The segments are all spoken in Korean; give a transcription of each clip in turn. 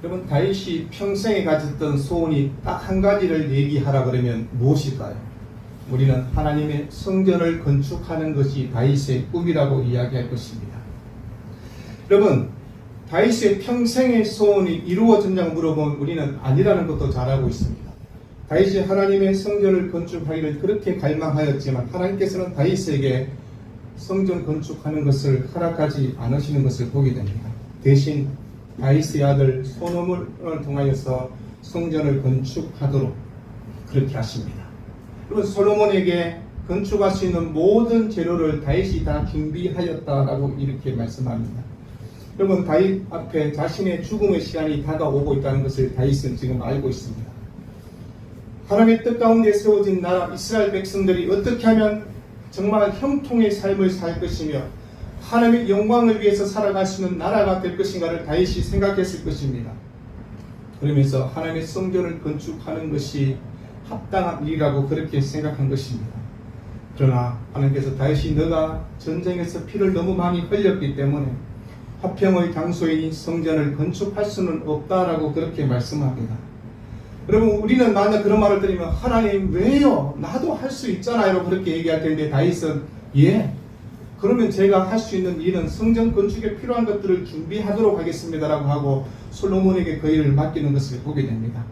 여러분, 다윗이 평생에 가졌던 소원이 딱 한 가지를 얘기하라 그러면 무엇일까요? 우리는 하나님의 성전을 건축하는 것이 다윗의 꿈이라고 이야기할 것입니다. 여러분, 다윗의 평생의 소원이 이루어졌냐고 물어보면 우리는 아니라는 것도 잘 알고 있습니다. 다윗이 하나님의 성전을 건축하기를 그렇게 갈망하였지만 하나님께서는 다윗에게 성전 건축하는 것을 허락하지 않으시는 것을 보게 됩니다. 대신 다윗의 아들 솔로몬을 통하여서 성전을 건축하도록 그렇게 하십니다. 그리고 솔로몬에게 건축할 수 있는 모든 재료를 다윗이 다 준비하였다라고 이렇게 말씀합니다. 여러분, 다윗 앞에 자신의 죽음의 시간이 다가오고 있다는 것을 다윗은 지금 알고 있습니다. 하나님의 뜻 가운데 세워진 나라 이스라엘 백성들이 어떻게 하면 정말 형통의 삶을 살 것이며 하나님의 영광을 위해서 살아갈 수 있는 나라가 될 것인가를 다윗이 생각했을 것입니다. 그러면서 하나님의 성전을 건축하는 것이 합당한 일이라고 그렇게 생각한 것입니다. 그러나 하나님께서 다윗이 너가 전쟁에서 피를 너무 많이 흘렸기 때문에 화평의 장소인 성전을 건축할 수는 없다라고 그렇게 말씀합니다. 여러분, 우리는 만약 그런 말을 들으면 하나님 왜요? 나도 할 수 있잖아요 그렇게 얘기할 텐데 다윗은 그러면 제가 할 수 있는 일은 성전 건축에 필요한 것들을 준비하도록 하겠습니다라고 하고 솔로몬에게 그 일을 맡기는 것을 보게 됩니다.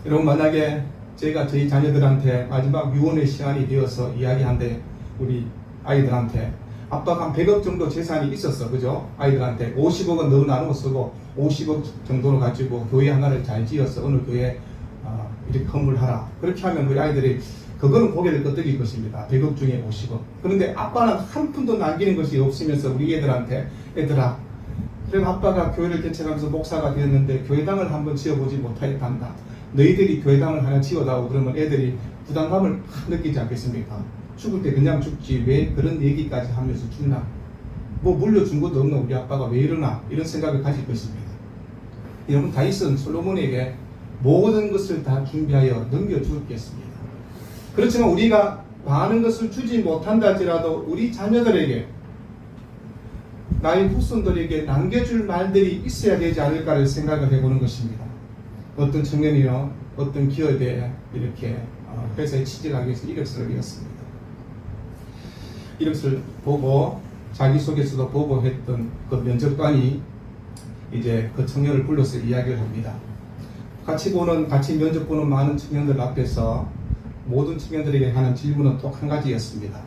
여러분, 만약에 제가 저희 자녀들한테 마지막 유언의 시간이 되어서 이야기한데 우리 아이들한테 아빠가 한 100억 정도 재산이 있었어, 그죠? 아이들한테 50억은 너 나누어 쓰고 50억 정도로 가지고 교회 하나를 잘 지어서 어느 교회에 이렇게 건물하라. 그렇게 하면 우리 아이들이 그거는 고개를 끄덕일 것입니다. 100억 중에 50억. 그런데 아빠는 한 푼도 남기는 것이 없으면서 우리 애들한테 얘들아, 그럼 아빠가 교회를 개척하면서 목사가 되었는데 교회당을 한번 지어보지 못하였단다. 너희들이 교회당을 하나 지어다오. 그러면 애들이 부담감을 느끼지 않겠습니까? 죽을 때 그냥 죽지 왜 그런 얘기까지 하면서 죽나? 뭐 물려준 것도 없는 우리 아빠가 왜 이러나? 이런 생각을 가질 것입니다. 여러분, 다윗은 솔로몬에게 모든 것을 다 준비하여 넘겨주었겠습니다. 그렇지만 우리가 많은 것을 주지 못한다 할지라도 우리 자녀들에게 나의 후손들에게 남겨줄 말들이 있어야 되지 않을까를 생각을 해보는 것입니다. 어떤 청년이요, 어떤 기업에 이렇게 회사에 취직하기 위해서 이력서를 읽었습니다. 이력서를 보고 자기소개서도 보고 했던 그 면접관이 이제 그 청년을 불러서 이야기를 합니다. 같이 면접 보는 많은 청년들 앞에서 모든 청년들에게 하는 질문은 또 한 가지였습니다.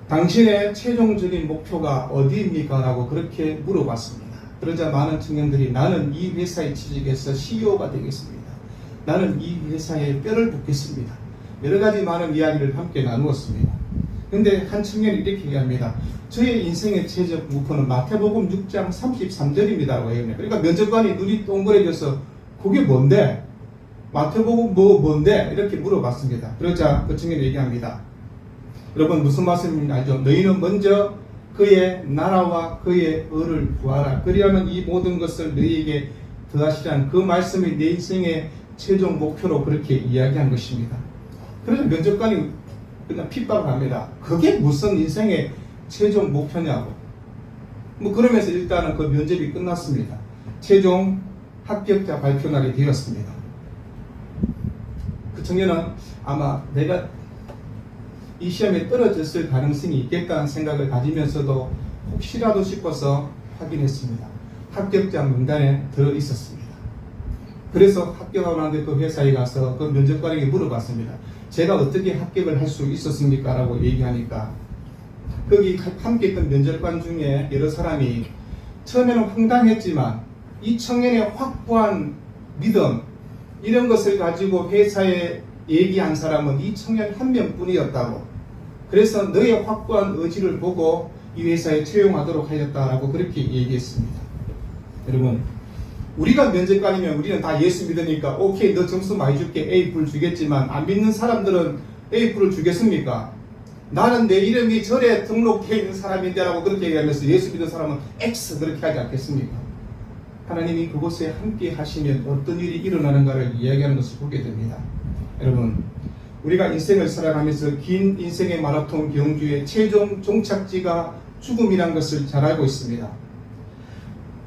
당신의 최종적인 목표가 어디입니까? 라고 그렇게 물어봤습니다. 그러자 많은 청년들이 나는 이 회사에 취직해서 CEO가 되겠습니다. 나는 이 회사에 뼈를 붓겠습니다. 여러 가지 많은 이야기를 함께 나누었습니다. 그런데 한 청년이 이렇게 얘기합니다. 저의 인생의 최적 목표는 마태복음 6장 33절입니다라고 얘기합니다. 그러니까 면접관이 눈이 동그래져서 그게 뭔데? 마태복음 뭔데? 이렇게 물어봤습니다. 그러자 그 청년이 얘기합니다. 여러분, 무슨 말씀인지 알죠? 너희는 먼저 그의 나라와 그의 의를 구하라. 그리하면 이 모든 것을 너희에게 더하시라는 그 말씀이 내 인생의 최종 목표로 그렇게 이야기한 것입니다. 그래서 면접관이 그냥 핍박을 합니다. 그게 무슨 인생의 최종 목표냐고. 그러면서 일단은 그 면접이 끝났습니다. 최종 합격자 발표 날이 되었습니다. 그 청년은 아마 내가 이 시험에 떨어졌을 가능성이 있겠다는 생각을 가지면서도 혹시라도 싶어서 확인했습니다. 합격자 명단에 들어 있었습니다. 그래서 합격하고 나는데 그 회사에 가서 그 면접관에게 물어봤습니다. 제가 어떻게 합격을 할 수 있었습니까? 라고 얘기하니까 거기 함께 있던 면접관 중에 여러 사람이 처음에는 황당했지만 이 청년의 확고한 믿음 이런 것을 가지고 회사에 얘기한 사람은 이 청년 한 명뿐이었다고. 그래서 너의 확고한 의지를 보고 이 회사에 채용하도록 하였다라고 그렇게 얘기했습니다. 여러분, 우리가 면접관이면 우리는 다 예수 믿으니까 오케이 너 점수 많이 줄게 A+ 주겠지만 안 믿는 사람들은 A+를 주겠습니까? 나는 내 이름이 절에 등록되어 있는 사람인데 라고 그렇게 얘기하면서 예수 믿는 사람은 X 그렇게 하지 않겠습니까? 하나님이 그곳에 함께 하시면 어떤 일이 일어나는가를 이야기하는 것을 보게 됩니다. 여러분, 우리가 인생을 살아가면서 긴 인생의 마라톤 경주의 최종 종착지가 죽음이란 것을 잘 알고 있습니다.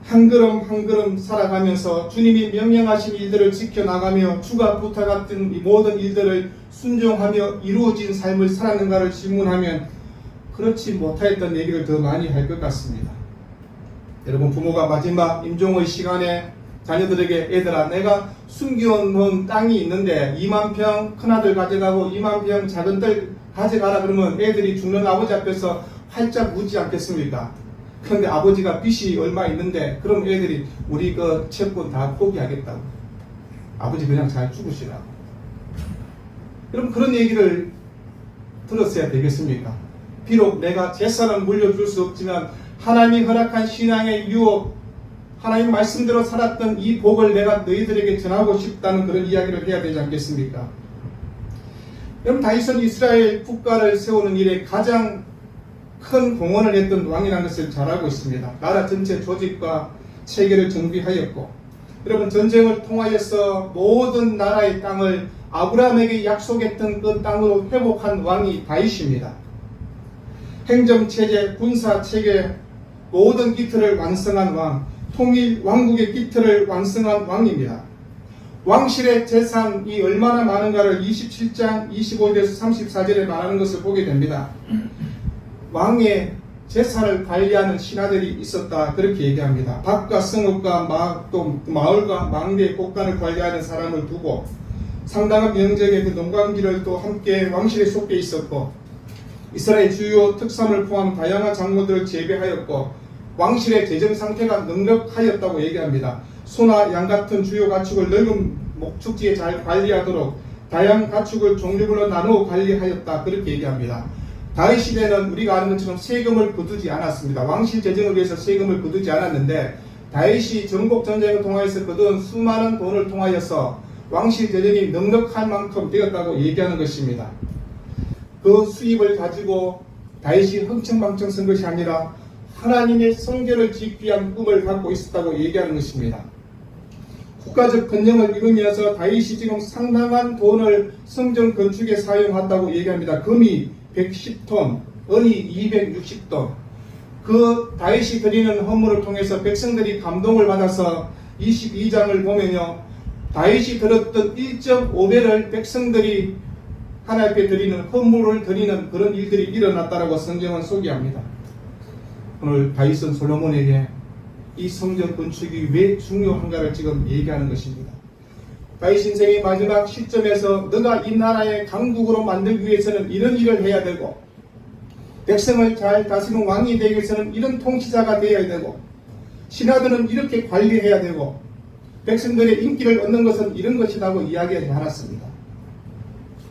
한 걸음 한 걸음 살아가면서 주님이 명령하신 일들을 지켜나가며 주가 부탁했던 이 모든 일들을 순종하며 이루어진 삶을 살았는가를 질문하면 그렇지 못하였던 얘기를 더 많이 할 것 같습니다. 여러분, 부모가 마지막 임종의 시간에 자녀들에게 애들아, 내가 숨겨놓은 땅이 있는데 2만 평 큰아들 가져가고 2만 평 작은딸 가져가라 그러면 애들이 죽는 아버지 앞에서 활짝 웃지 않겠습니까? 그런데 아버지가 빚이 얼마 있는데 그럼 애들이 우리 그 채권 다 포기하겠다고, 아버지 그냥 잘 죽으시라고. 그럼 그런 얘기를 들었어야 되겠습니까? 비록 내가 재산을 물려줄 수 없지만 하나님이 허락한 신앙의 유업, 하나님 말씀대로 살았던 이 복을 내가 너희들에게 전하고 싶다는 그런 이야기를 해야 되지 않겠습니까? 여러분, 다윗은 이스라엘 국가를 세우는 일에 가장 큰 공헌을 했던 왕이라는 것을 잘 알고 있습니다. 나라 전체 조직과 체계를 정비하였고, 여러분, 전쟁을 통하여서 모든 나라의 땅을 아브라함에게 약속했던 그 땅으로 회복한 왕이 다윗입니다. 행정체제, 군사체계 모든 기틀을 완성한 왕, 통일 왕국의 기틀을 완성한 왕입니다. 왕실의 재산이 얼마나 많은가를 27장 25절에서 34절에 말하는 것을 보게 됩니다. 왕의 재산을 관리하는 신하들이 있었다, 그렇게 얘기합니다. 밭과 성읍과 또 마을과 망대의 곳간을 관리하는 사람을 두고 상당한 면적의 그 농광지를 또 함께 왕실에 속해 있었고, 이스라엘 주요 특산을 포함한 다양한 작물들을 재배하였고, 왕실의 재정 상태가 넉넉하였다고 얘기합니다. 소나 양 같은 주요 가축을 넓은 목축지에 잘 관리하도록 다양한 가축을 종류별로 나누어 관리하였다, 그렇게 얘기합니다. 다윗 시대는 우리가 아는 것처럼 세금을 거두지 않았습니다. 왕실 재정을 위해서 세금을 거두지 않았는데, 다윗이 전국 전쟁을 통하여서 거둔 수많은 돈을 통하여서 왕실 재정이 넉넉한 만큼 되었다고 얘기하는 것입니다. 그 수입을 가지고 다윗이 흥청망청 쓴 것이 아니라 하나님의 성전을 짓기 위한 꿈을 갖고 있었다고 얘기하는 것입니다. 국가적 번영을 이루면서 다윗이 지금 상당한 돈을 성전 건축에 사용한다고 얘기합니다. 금이 110톤, 은이 260톤. 그 다윗이 드리는 헌물을 통해서 백성들이 감동을 받아서 22장을 보면요, 다윗이 들었던 1.5배를 백성들이 하나님 앞에 드리는 헌물을 드리는 그런 일들이 일어났다라고 성경은 소개합니다. 오늘 다윗은 솔로몬에게 이 성전 건축이 왜 중요한가를 지금 얘기하는 것입니다. 다윗 인생의 마지막 시점에서 너가 이 나라의 강국으로 만들기 위해서는 이런 일을 해야 되고, 백성을 잘 다스리는 왕이 되기 위해서는 이런 통치자가 되어야 되고, 신하들은 이렇게 관리해야 되고, 백성들의 인기를 얻는 것은 이런 것이라고 이야기하지 않았습니다.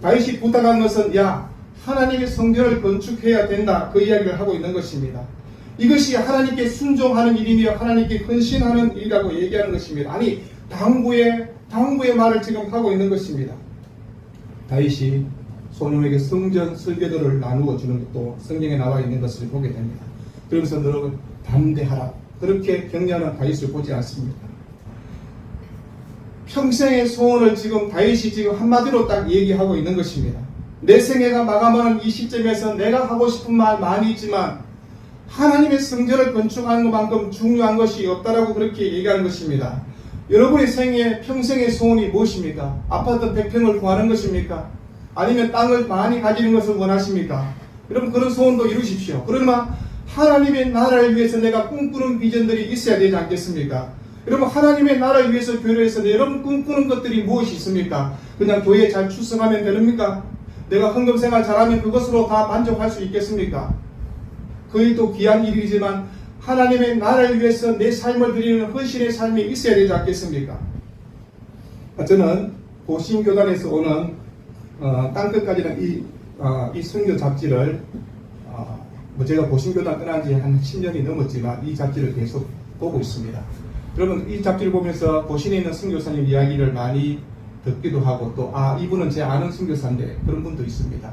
다윗이 부탁한 것은 하나님의 성전을 건축해야 된다, 그 이야기를 하고 있는 것입니다. 이것이 하나님께 순종하는 일이며 하나님께 헌신하는 일이라고 얘기하는 것입니다. 아니, 당부의 말을 지금 하고 있는 것입니다. 다윗이 소년에게 성전 설계도를 나누어 주는 것도 성경에 나와 있는 것을 보게 됩니다. 그러면서 너 담대하라, 그렇게 격려하는 다윗을 보지 않습니다. 평생의 소원을 지금 다윗이 지금 한마디로 딱 얘기하고 있는 것입니다. 내 생애가 마감하는 이 시점에서 내가 하고 싶은 말 많이 있지만 하나님의 성전을 건축하는 것만큼 중요한 것이 없다라고 그렇게 얘기하는 것입니다. 여러분의 생애, 평생의 소원이 무엇입니까? 아파트 100평을 구하는 것입니까? 아니면 땅을 많이 가지는 것을 원하십니까? 여러분, 그런 소원도 이루십시오. 그러나 하나님의 나라를 위해서 내가 꿈꾸는 비전들이 있어야 되지 않겠습니까? 여러분, 하나님의 나라를 위해서 교회에서 여러분 꿈꾸는 것들이 무엇이 있습니까? 그냥 교회에 잘 출석하면 됩니까? 내가 헌금 생활 잘하면 그것으로 다 만족할 수 있겠습니까? 그 일도 귀한 일이지만 하나님의 나라를 위해서 내 삶을 드리는 헌신의 삶이 있어야 되지 않겠습니까? 저는 보신교단에서 오는 땅끝까지는 이 선교 잡지를 제가 보신교단 떠난 지 한 10년이 넘었지만 이 잡지를 계속 보고 있습니다. 여러분, 이 잡지를 보면서 보신에 있는 선교사님 이야기를 많이 듣기도 하고, 또 이분은 제 아는 선교사인데 그런 분도 있습니다.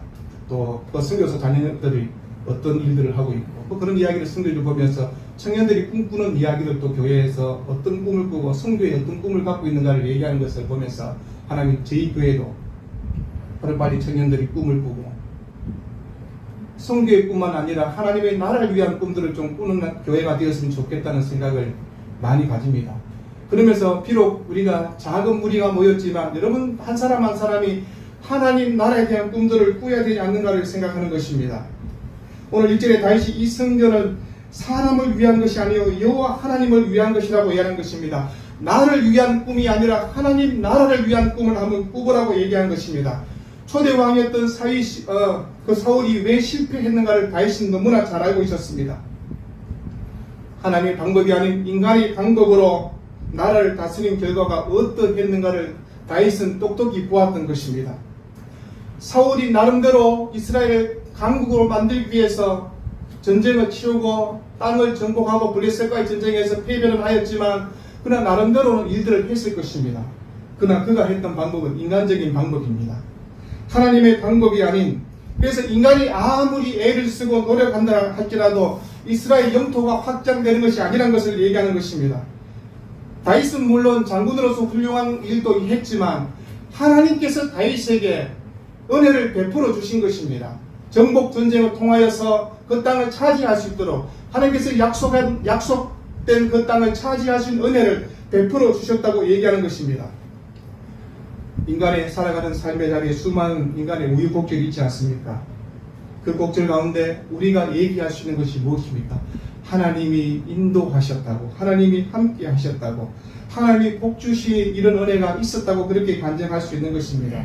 또 그 선교사 자녀들이 어떤 일들을 하고 있고, 뭐 그런 이야기를 선교를 보면서 청년들이 꿈꾸는 이야기를 또 교회에서 어떤 꿈을 꾸고 선교에 어떤 꿈을 갖고 있는가를 얘기하는 것을 보면서 하나님, 저희 교회도 하루빨리 청년들이 꿈을 꾸고 선교의 꿈만 아니라 하나님의 나라를 위한 꿈들을 좀 꾸는 교회가 되었으면 좋겠다는 생각을 많이 가집니다. 그러면서 비록 우리가 작은 무리가 모였지만 여러분 한 사람 한 사람이 하나님 나라에 대한 꿈들을 꾸어야 되지 않는가를 생각하는 것입니다. 오늘 1절에 다윗이 이 성전은 사람을 위한 것이 아니요 여호와 하나님을 위한 것이라고 얘기하는 것입니다. 나를 위한 꿈이 아니라 하나님 나라를 위한 꿈을 한번 꾸보라고 얘기한 것입니다. 초대 왕이었던 사울이 왜 실패했는가를 다윗은 너무나 잘 알고 있었습니다. 하나님의 방법이 아닌 인간의 방법으로 나라를 다스린 결과가 어떠했는가를 다윗은 똑똑히 보았던 것입니다. 사울이 나름대로 이스라엘 강국으로 만들기 위해서 전쟁을 치르고 땅을 정복하고 블레셋과의 전쟁에서 패배는 하였지만 그러나 나름대로는 일들을 했을 것입니다. 그러나 그가 했던 방법은 인간적인 방법입니다. 하나님의 방법이 아닌, 그래서 인간이 아무리 애를 쓰고 노력한다 할지라도 이스라엘 영토가 확장되는 것이 아니라는 것을 얘기하는 것입니다. 다윗은 물론 장군으로서 훌륭한 일도 했지만 하나님께서 다윗에게 은혜를 베풀어 주신 것입니다. 정복 전쟁을 통하여서 그 땅을 차지할 수 있도록 하나님께서 약속된 그 땅을 차지하신 은혜를 베풀어 주셨다고 얘기하는 것입니다. 인간의 살아가는 삶의 자리에 수많은 인간의 우유곡절이 있지 않습니까? 그 곡절 가운데 우리가 얘기할 수 있는 것이 무엇입니까? 하나님이 인도하셨다고, 하나님이 함께 하셨다고, 하나님이 복주시 이런 은혜가 있었다고 그렇게 간증할 수 있는 것입니다.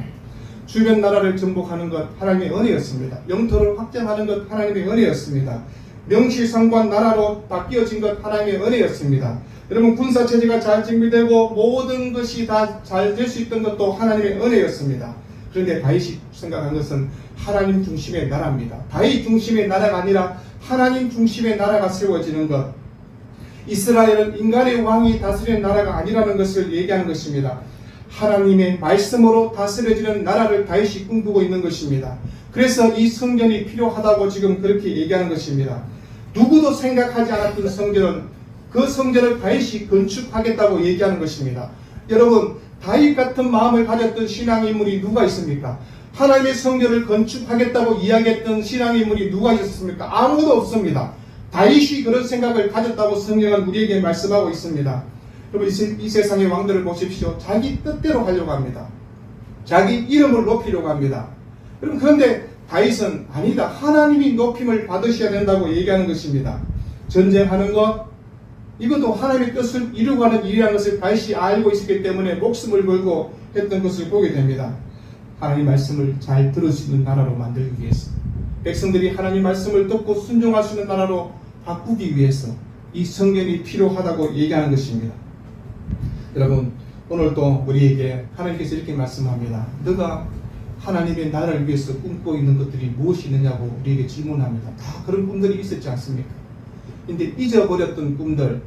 주변 나라를 정복하는 것 하나님의 은혜였습니다. 영토를 확장하는 것 하나님의 은혜였습니다. 명실상부한 나라로 바뀌어진 것 하나님의 은혜였습니다. 여러분 군사체제가 잘 정비되고 모든 것이 다 잘 될 수 있던 것도 하나님의 은혜였습니다. 그런데 다윗이 생각한 것은 하나님 중심의 나라입니다. 다윗 중심의 나라가 아니라 하나님 중심의 나라가 세워지는 것. 이스라엘은 인간의 왕이 다스리는 나라가 아니라는 것을 얘기하는 것입니다. 하나님의 말씀으로 다스려지는 나라를 다윗이 꿈꾸고 있는 것입니다. 그래서 이 성전이 필요하다고 지금 그렇게 얘기하는 것입니다. 누구도 생각하지 않았던 성전은 그 성전을 다윗이 건축하겠다고 얘기하는 것입니다. 여러분 다윗 같은 마음을 가졌던 신앙인물이 누가 있습니까? 하나님의 성전을 건축하겠다고 이야기했던 신앙인물이 누가 있었습니까? 아무도 없습니다. 다윗이 그런 생각을 가졌다고 성경은 우리에게 말씀하고 있습니다. 여러분 이 세상의 왕들을 보십시오. 자기 뜻대로 하려고 합니다. 자기 이름을 높이려고 합니다. 여러분 그런데 다윗은 아니다. 하나님이 높임을 받으셔야 된다고 얘기하는 것입니다. 전쟁하는 것 이것도 하나님의 뜻을 이루고 하는 일이라는 것을 다윗이 알고 있었기 때문에 목숨을 걸고 했던 것을 보게 됩니다. 하나님 말씀을 잘 들을 수 있는 나라로 만들기 위해서, 백성들이 하나님 말씀을 듣고 순종할 수 있는 나라로 바꾸기 위해서 이 성전이 필요하다고 얘기하는 것입니다. 여러분 오늘도 우리에게 하나님께서 이렇게 말씀합니다. 너가 하나님의 나라를 위해서 꿈꾸고 있는 것들이 무엇이 있느냐고 우리에게 질문합니다. 다 그런 꿈들이 있었지 않습니까? 근데 잊어버렸던 꿈들,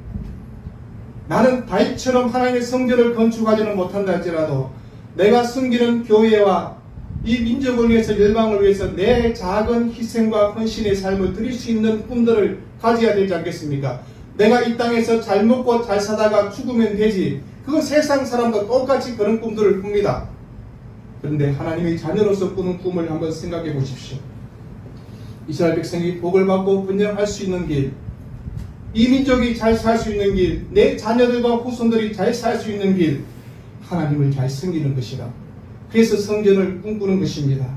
나는 다윗처럼 하나님의 성전을 건축하지는 못한다 할지라도 내가 섬기는 교회와 이 민족을 위해서, 열방을 위해서 내 작은 희생과 헌신의 삶을 드릴 수 있는 꿈들을 가져야 되지 않겠습니까? 내가 이 땅에서 잘 먹고 잘 사다가 죽으면 되지, 그건 세상 사람도 똑같이 그런 꿈들을 꿉니다. 그런데 하나님의 자녀로서 꾸는 꿈을 한번 생각해 보십시오. 이스라엘 백성이 복을 받고 번영할 수 있는 길, 이 민족이 잘 살 수 있는 길, 내 자녀들과 후손들이 잘 살 수 있는 길, 하나님을 잘 섬기는 것이라. 그래서 성전을 꿈꾸는 것입니다.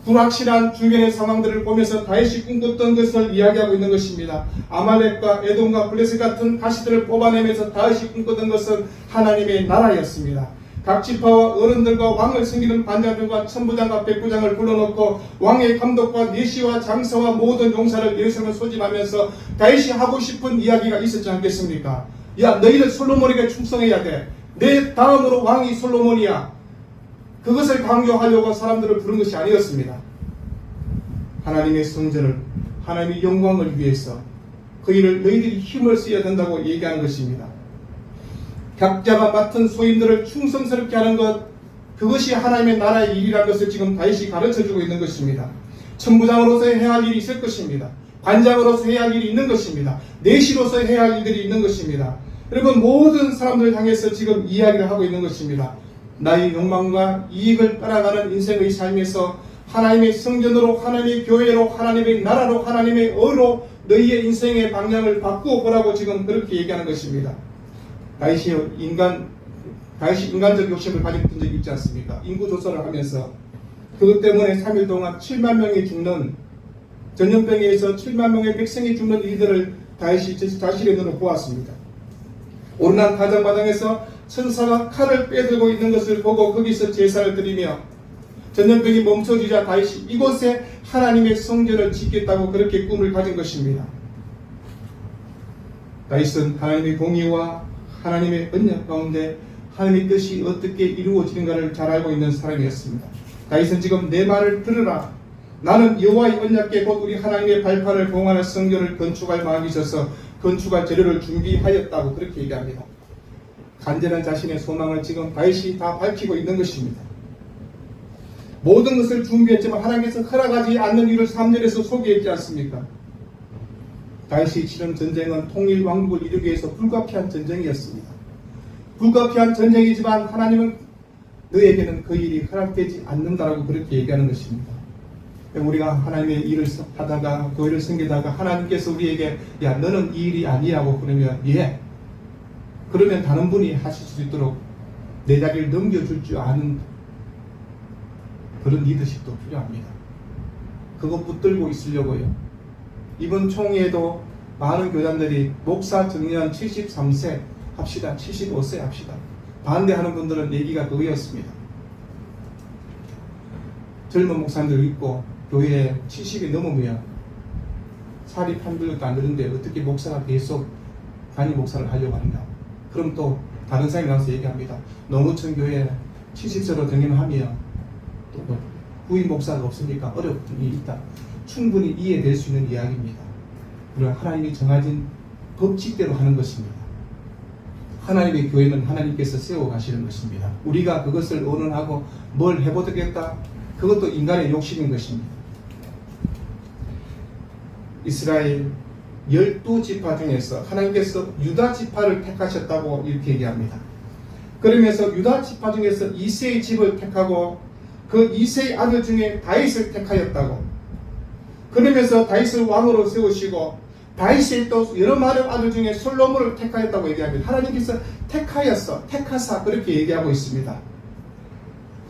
불확실한 주변의 상황들을 보면서 다윗이 꿈꿨던 것을 이야기하고 있는 것입니다. 아말렉과 에돔과 블레셋 같은 가시들을 뽑아내면서 다윗이 꿈꿨던 것은 하나님의 나라였습니다. 각 지파와 어른들과 왕을 섬기는 반장들과 천부장과 백부장을 불러놓고 왕의 감독과 내시와 장사와 모든 용사를 예루살렘에 소집하면서 다윗이 하고 싶은 이야기가 있었지 않겠습니까? 야, 너희들 솔로몬에게 충성해야 돼. 내 다음으로 왕이 솔로몬이야. 그것을 강조하려고 사람들을 부른 것이 아니었습니다. 하나님의 성전을, 하나님의 영광을 위해서 그 일을 너희들이 힘을 써야 된다고 얘기하는 것입니다. 각자가 맡은 소임들을 충성스럽게 하는 것, 그것이 하나님의 나라의 일이라는 것을 지금 다윗이 가르쳐주고 있는 것입니다. 천부장으로서 해야 할 일이 있을 것입니다. 관장으로서 해야 할 일이 있는 것입니다. 내시로서 해야 할 일들이 있는 것입니다. 여러분 모든 사람들을 향해서 지금 이야기를 하고 있는 것입니다. 나의 욕망과 이익을 따라가는 인생의 삶에서 하나님의 성전으로, 하나님의 교회로, 하나님의 나라로, 하나님의 의로 너희의 인생의 방향을 바꾸어 보라고 지금 그렇게 얘기하는 것입니다. 다윗이 인간적 욕심을 가졌던 적이 있지 않습니까? 인구 조사를 하면서 그것 때문에 3일 동안 7만 명이 죽는, 전염병에 의해서 7만 명의 백성이 죽는 일들을 다윗이 자신의 눈으로 보았습니다. 오르난 가정마당에서 천사가 칼을 빼들고 있는 것을 보고 거기서 제사를 드리며 전염병이 멈춰지자 다윗이 이곳에 하나님의 성전을 짓겠다고 그렇게 꿈을 가진 것입니다. 다윗은 하나님의 공의와 하나님의 언약 가운데 하나님의 뜻이 어떻게 이루어지는가를 잘 알고 있는 사람이었습니다. 다윗은 지금 내 말을 들으라. 나는 여호와의 언약궤 곧 우리 하나님의 발판을 봉헌할 성전을 건축할 마음이 있어서 건축할 재료를 준비하였다고 그렇게 얘기합니다. 간절한 자신의 소망을 지금 다윗이 다 밝히고 있는 것입니다. 모든 것을 준비했지만 하나님께서 허락하지 않는 이유를 3절에서 소개했지 않습니까? 다윗이 치른 전쟁은 통일 왕국을 이루기 위해서 불가피한 전쟁이었습니다. 불가피한 전쟁이지만 하나님은 너에게는 그 일이 허락되지 않는다라고 그렇게 얘기하는 것입니다. 우리가 하나님의 일을 하다가 교회를 섬기다가 하나님께서 우리에게 야 너는 이 일이 아니라고 그러면 예 그러면 다른 분이 하실 수 있도록 내 자리를 넘겨줄 줄 아는 그런 리더십도 필요합니다. 그거 붙들고 있으려고요. 이번 총회에도 많은 교단들이 목사 정년 73세 합시다, 75세 합시다. 반대하는 분들은 얘기가 그거였습니다. 젊은 목사님들 있고 교회에 70이 넘으면 살이 판별도 안 되는데 어떻게 목사가 계속 단임 목사를 하려고 하는가. 그럼 또 다른 사람이 나와서 얘기합니다. 노무천 교회 70세로 정년하면 또 후임 목사가 없으니까 어려움이 있다. 충분히 이해될 수 있는 이야기입니다. 그러나 하나님이 정해진 법칙대로 하는 것입니다. 하나님의 교회는 하나님께서 세워가시는 것입니다. 우리가 그것을 언언하고 뭘 해보겠다? 그것도 인간의 욕심인 것입니다. 이스라엘 12지파 중에서 하나님께서 유다 지파를 택하셨다고 이렇게 얘기합니다. 그러면서 유다 지파 중에서 이새의 집을 택하고 그 이새의 아들 중에 다윗을 택하였다고. 그러면서 다윗을 왕으로 세우시고 다윗의 또 여러 많은 아들 중에 솔로몬을 택하였다고 얘기합니다. 하나님께서 택하사 그렇게 얘기하고 있습니다.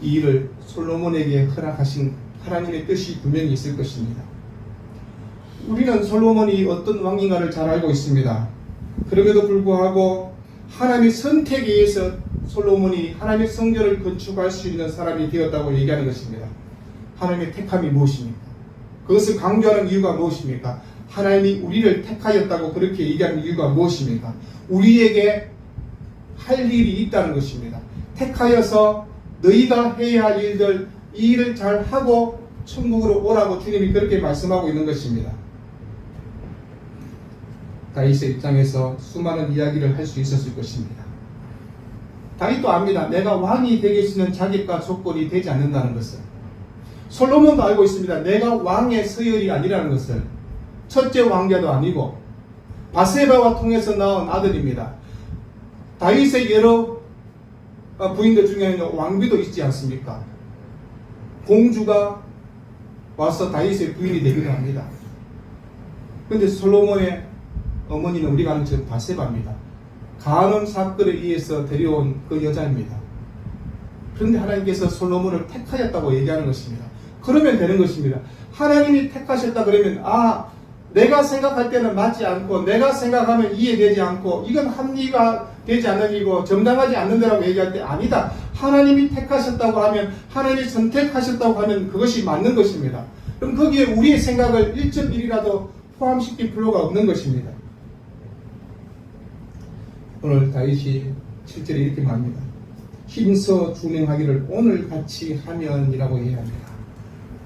이 일을 솔로몬에게 허락하신 하나님의 뜻이 분명히 있을 것입니다. 우리는 솔로몬이 어떤 왕인가를 잘 알고 있습니다. 그럼에도 불구하고 하나님의 선택에 의해서 솔로몬이 하나님의 성전을 건축할 수 있는 사람이 되었다고 얘기하는 것입니다. 하나님의 택함이 무엇입니까? 그것을 강조하는 이유가 무엇입니까? 하나님이 우리를 택하였다고 그렇게 얘기하는 이유가 무엇입니까? 우리에게 할 일이 있다는 것입니다. 택하여서 너희가 해야 할 일들, 이 일을 잘 하고 천국으로 오라고 주님이 그렇게 말씀하고 있는 것입니다. 다윗의 입장에서 수많은 이야기를 할 수 있었을 것입니다. 다윗도 압니다. 내가 왕이 되게 쓰는 자격과 조건이 되지 않는다는 것을. 솔로몬도 알고 있습니다. 내가 왕의 서열이 아니라는 것을. 첫째 왕자도 아니고 바세바와 통해서 나온 아들입니다. 다윗의 여러 부인들 중에는 왕비도 있지 않습니까? 공주가 와서 다윗의 부인이 되기도 합니다. 그런데 솔로몬의 어머니는 우리가 아는 저 바세바입니다. 간음 사건에 의해서 데려온 그 여자입니다. 그런데 하나님께서 솔로몬을 택하였다고 얘기하는 것입니다. 그러면 되는 것입니다. 하나님이 택하셨다 그러면 내가 생각할 때는 맞지 않고 내가 생각하면 이해되지 않고 이건 합리가 되지 않는 일이고 정당하지 않는 데라고 얘기할 때 아니다. 하나님이 택하셨다고 하면 하나님이 선택하셨다고 하면 그것이 맞는 것입니다. 그럼 거기에 우리의 생각을 1.1이라도 포함시킬 필요가 없는 것입니다. 오늘 다윗이 7절에 이렇게 말합니다. 힘써 준행하기를 오늘같이 하면이라고 얘기합니다.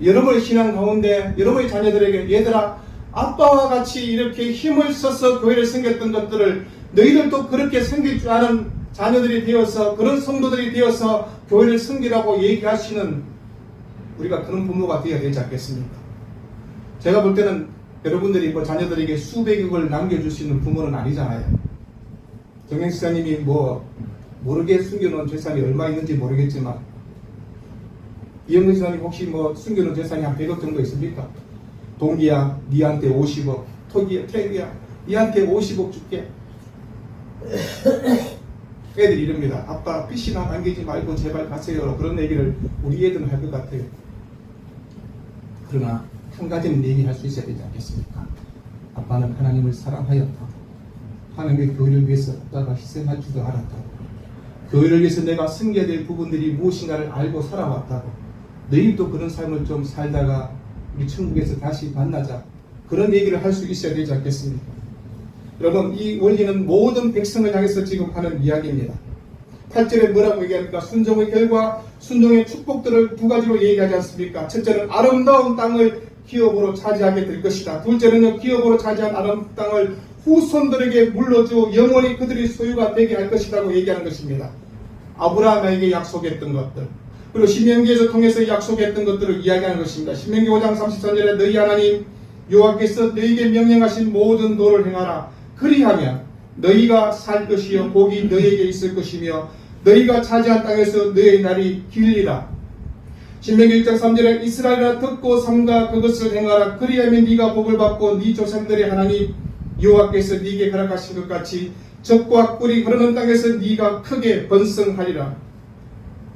여러분의 신앙 가운데 여러분의 자녀들에게 얘들아 아빠와 같이 이렇게 힘을 써서 교회를 섬겼던 것들을 너희들도 그렇게 섬길 줄 아는 자녀들이 되어서 그런 성도들이 되어서 교회를 섬기라고 얘기하시는 우리가 그런 부모가 되어야 되지 않겠습니까? 제가 볼 때는 여러분들이 자녀들에게 수백억을 남겨줄 수 있는 부모는 아니잖아요. 정행 지사님이 모르게 숨겨놓은 재산이 얼마 있는지 모르겠지만 이영근 지사님 혹시 숨겨놓은 재산이 한 100억 정도 있습니까? 동기야 니한테 50억, 토기야, 태기야, 니한테 50억 줄게. 애들이 이럽니다. 아빠 빚이나 남기지 말고 제발 가세요. 그런 얘기를 우리 애들은 할 것 같아요. 그러나 한 가지는 얘기할 수 있어야 되지 않겠습니까? 아빠는 하나님을 사랑하였다고, 하나님의 교회를 위해서 아빠가 희생할 줄도 알았다고, 교회를 위해서 내가 섬겨야 될 부분들이 무엇인가를 알고 살아왔다고, 너희도 그런 삶을 좀 살다가 우리 천국에서 다시 만나자, 그런 얘기를 할 수 있어야 되지 않겠습니까? 여러분, 이 원리는 모든 백성을 향해서 지금 하는 이야기입니다. 8절에 뭐라고 얘기합니까? 순종의 결과, 순종의 축복들을 두 가지로 얘기하지 않습니까? 첫째는 아름다운 땅을 기업으로 차지하게 될 것이다. 둘째는요, 기업으로 차지한 아름다운 땅을 후손들에게 물려주 영원히 그들이 소유가 되게 할 것이라고 얘기하는 것입니다. 아브라함에게 약속했던 것들, 그리고 신명기에서 통해서 약속했던 것들을 이야기하는 것입니다. 신명기 5장 33절에 너희 하나님 여호와께서 너희에게 명령하신 모든 도를 행하라. 그리하면 너희가 살 것이요 복이 너희에게 있을 것이며 너희가 차지한 땅에서 너희의 날이 길리라. 신명기 1장 3절에 이스라엘아 듣고 삼가 그것을 행하라. 그리하면 네가 복을 받고 네 조상들의 하나님 여호와께서 네게 허락하신 것 같이 젖과 꿀이 흐르는 땅에서 네가 크게 번성하리라.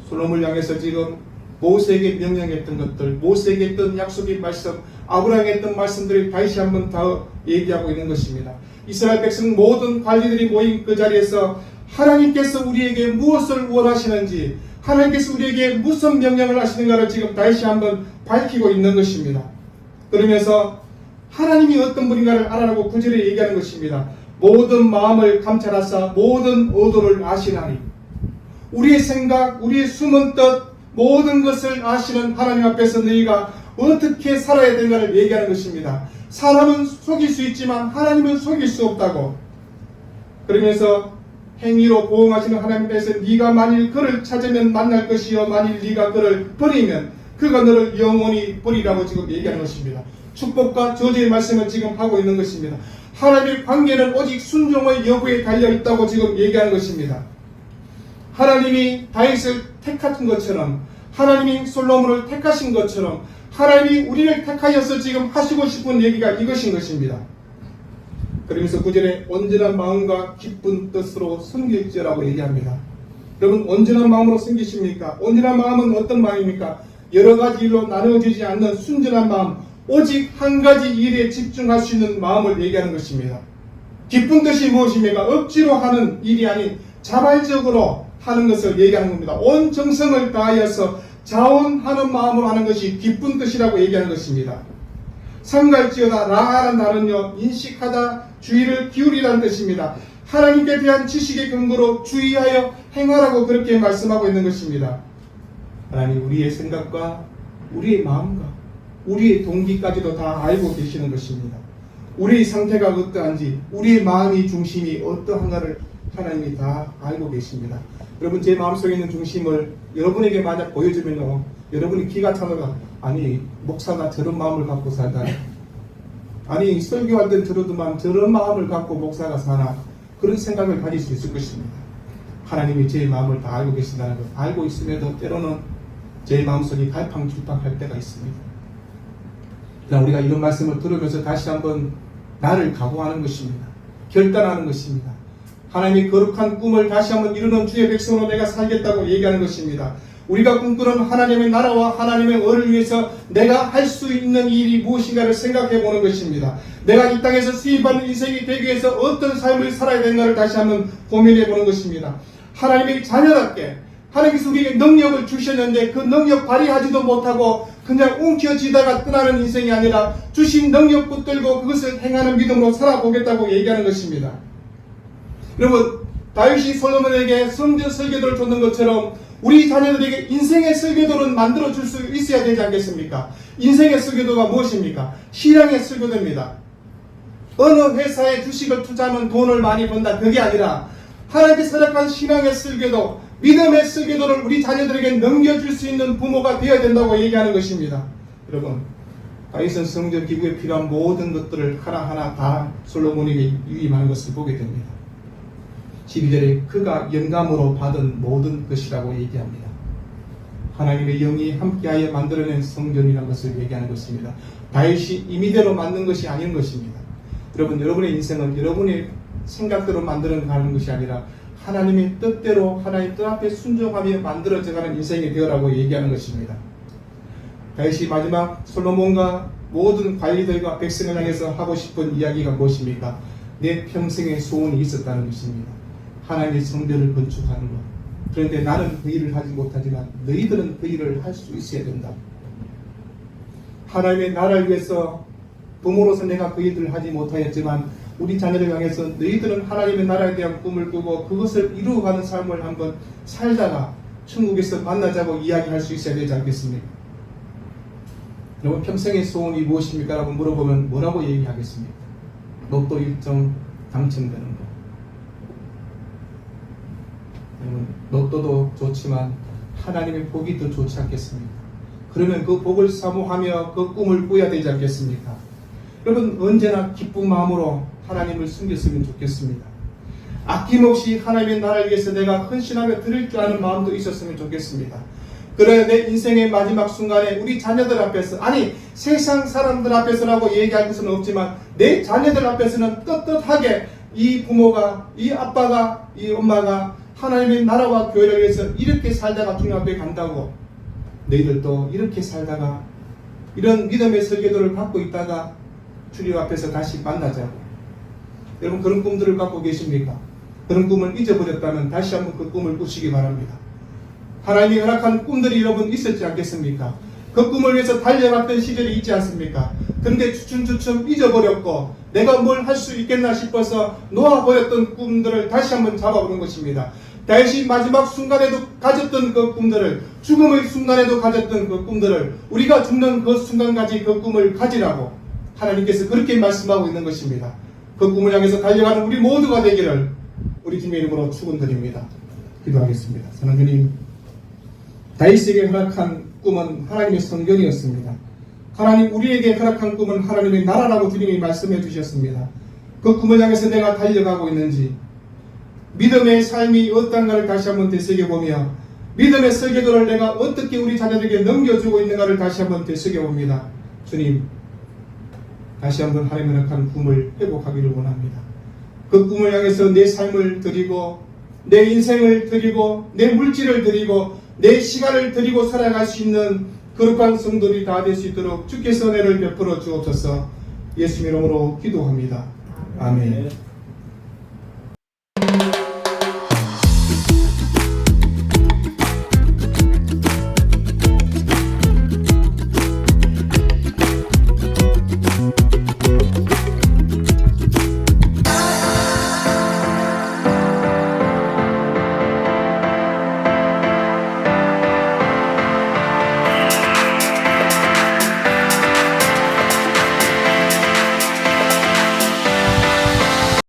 솔로몬을 향해서 지금 모세에게 명령했던 것들, 모세에게 했던 약속의 말씀, 아브라함에게 했던 말씀들이 다시 한번 더 얘기하고 있는 것입니다. 이스라엘 백성 모든 관리들이 모인 그 자리에서 하나님께서 우리에게 무엇을 원하시는지, 하나님께서 우리에게 무슨 명령을 하시는가를 지금 다시 한번 밝히고 있는 것입니다. 그러면서 하나님이 어떤 분인가를 알아라고 구절에 얘기하는 것입니다. 모든 마음을 감찰하사 모든 의도를 아시나니. 우리의 생각, 우리의 숨은 뜻, 모든 것을 아시는 하나님 앞에서 너희가 어떻게 살아야 되는가를 얘기하는 것입니다. 사람은 속일 수 있지만 하나님은 속일 수 없다고. 그러면서 행위로 보응하시는 하나님 앞에서 네가 만일 그를 찾으면 만날 것이요 만일 네가 그를 버리면 그가 너를 영원히 버리라고 지금 얘기하는 것입니다. 축복과 저주의 말씀을 지금 하고 있는 것입니다. 하나님의 관계는 오직 순종의 여부에 달려있다고 지금 얘기하는 것입니다. 하나님이 다윗을 택하신 것처럼, 하나님이 솔로몬을 택하신 것처럼 하나님이 우리를 택하여서 지금 하시고 싶은 얘기가 이것인 것입니다. 그러면서 9절에 온전한 마음과 기쁜 뜻으로 섬길지라고 얘기합니다. 여러분, 온전한 마음으로 섬기십니까? 온전한 마음은 어떤 마음입니까? 여러 가지 일로 나누어지지 않는 순전한 마음, 오직 한 가지 일에 집중할 수 있는 마음을 얘기하는 것입니다. 기쁜 뜻이 무엇입니까? 억지로 하는 일이 아닌 자발적으로 하는 것을 얘기하는 겁니다. 온 정성을 다하여서 자원하는 마음으로 하는 것이 기쁜 뜻이라고 얘기하는 것입니다. 삼갈지어다 라하는 말은요, 인식하다, 주의를 기울이라는 뜻입니다. 하나님께 대한 지식의 근거로 주의하여 행하라고 그렇게 말씀하고 있는 것입니다. 하나님 우리의 생각과 우리의 마음과 우리의 동기까지도 다 알고 계시는 것입니다. 우리의 상태가 어떠한지, 우리의 마음의 중심이 어떠한가를 하나님이 다 알고 계십니다. 여러분, 제 마음속에 있는 중심을 여러분에게 만약 보여주면요, 여러분이 기가 차다가, 아니 목사가 저런 마음을 갖고 살다, 아니 설교할 땐 들어도만 저런 마음을 갖고 목사가 사나, 그런 생각을 가질 수 있을 것입니다. 하나님이 제 마음을 다 알고 계신다는 것, 알고 있음에도 때로는 제 마음속이 갈팡질팡할 때가 있습니다. 그러나 우리가 이런 말씀을 들으면서 다시 한번 나를 각오하는 것입니다. 결단하는 것입니다. 하나님의 거룩한 꿈을 다시 한번 이루는 주의 백성으로 내가 살겠다고 얘기하는 것입니다. 우리가 꿈꾸는 하나님의 나라와 하나님의 의를 위해서 내가 할 수 있는 일이 무엇인가를 생각해 보는 것입니다. 내가 이 땅에서 수입받는 인생이 되기 위해서 어떤 삶을 살아야 되는가를 다시 한번 고민해 보는 것입니다. 하나님의 자녀답게 하나님께서 우리에게 능력을 주셨는데 그 능력 발휘하지도 못하고 그냥 움켜쥐다가 떠나는 인생이 아니라 주신 능력 붙들고 그것을 행하는 믿음으로 살아보겠다고 얘기하는 것입니다. 여러분, 다윗이 솔로몬에게 성전 설계도를 줬는 것처럼 우리 자녀들에게 인생의 설계도를 만들어 줄 수 있어야 되지 않겠습니까? 인생의 설계도가 무엇입니까? 신앙의 설계도입니다. 어느 회사에 주식을 투자하면 돈을 많이 번다, 그게 아니라 하나님께서 허락한 신앙의 설계도, 믿음의 설계도를 우리 자녀들에게 넘겨줄 수 있는 부모가 되어야 된다고 얘기하는 것입니다. 여러분, 다윗은 성전 기구에 필요한 모든 것들을 하나하나 다 솔로몬에게 유임하는 것을 보게 됩니다. 12절에 그가 영감으로 받은 모든 것이라고 얘기합니다. 하나님의 영이 함께하여 만들어낸 성전이라는 것을 얘기하는 것입니다. 다윗이 임의대로 만든 것이 아닌 것입니다. 여러분, 여러분의 인생은 여러분의 생각대로 만들어 가는 것이 아니라 하나님의 뜻대로 하나님 뜻 앞에 순종하며 만들어져가는 인생이 되어라고 얘기하는 것입니다. 다윗이 마지막 솔로몬과 모든 관리들과 백성을 향해서 하고 싶은 이야기가 무엇입니까? 내 평생의 소원이 있었다는 것입니다. 하나님의 성전을 건축하는 것. 그런데 나는 그 일을 하지 못하지만 너희들은 그 일을 할 수 있어야 된다. 하나님의 나라를 위해서 부모로서 내가 그 일들을 하지 못하였지만 우리 자녀를 향해서 너희들은 하나님의 나라에 대한 꿈을 꾸고 그것을 이루어가는 삶을 한번 살다가 천국에서 만나자고 이야기할 수 있어야 되지 않겠습니까? 여러분, 평생의 소원이 무엇입니까? 라고 물어보면 뭐라고 얘기하겠습니까? 로또 1등 당첨되는 거. 여러분, 로또도 좋지만 하나님의 복이 더 좋지 않겠습니까? 그러면 그 복을 사모하며 그 꿈을 꾸어야 되지 않겠습니까? 여러분, 언제나 기쁜 마음으로 하나님을 섬겼으면 좋겠습니다. 아낌없이 하나님의 나라를 위해서 내가 헌신하며 드릴 줄 아는 마음도 있었으면 좋겠습니다. 그래 내 인생의 마지막 순간에 우리 자녀들 앞에서, 아니 세상 사람들 앞에서라고 얘기할 것은 없지만 내 자녀들 앞에서는 떳떳하게 이 부모가, 이 아빠가, 이 엄마가 하나님의 나라와 교회를 위해서 이렇게 살다가 주님 앞에 간다고, 너희들도 이렇게 살다가 이런 믿음의 설교들을 갖고 있다가 주님 앞에서 다시 만나자고. 여러분, 그런 꿈들을 갖고 계십니까? 그런 꿈을 잊어버렸다면 다시 한번 그 꿈을 꾸시기 바랍니다. 하나님이 허락한 꿈들이 여러분 있었지 않겠습니까? 그 꿈을 위해서 달려갔던 시절이 있지 않습니까? 그런데 주춤주춤 잊어버렸고 내가 뭘 할 수 있겠나 싶어서 놓아버렸던 꿈들을 다시 한번 잡아보는 것입니다. 다윗이 마지막 순간에도 가졌던 그 꿈들을, 죽음의 순간에도 가졌던 그 꿈들을 우리가 죽는 그 순간까지 그 꿈을 가지라고 하나님께서 그렇게 말씀하고 있는 것입니다. 그 꿈을 향해서 달려가는 우리 모두가 되기를 우리 주님의 이름으로 축원드립니다. 기도하겠습니다. 사랑하는 주님, 다윗에게 허락한 꿈은 하나님의 성전이었습니다. 하나님, 우리에게 허락한 꿈은 하나님의 나라라고 주님이 말씀해 주셨습니다. 그 꿈을 향해서 내가 달려가고 있는지, 믿음의 삶이 어떤가를 다시 한번 되새겨보며 믿음의 설계도를 내가 어떻게 우리 자녀들에게 넘겨주고 있는가를 다시 한번 되새겨봅니다. 주님, 다시 한번 하나님의 허락한 꿈을 회복하기를 원합니다. 그 꿈을 향해서 내 삶을 드리고 내 인생을 드리고 내 물질을 드리고 내 시간을 드리고 살아갈 수 있는 거룩한 성도들이 다 될 수 있도록 주께서 은혜를 베풀어 주옵소서. 예수님 이름으로 기도합니다. 아멘.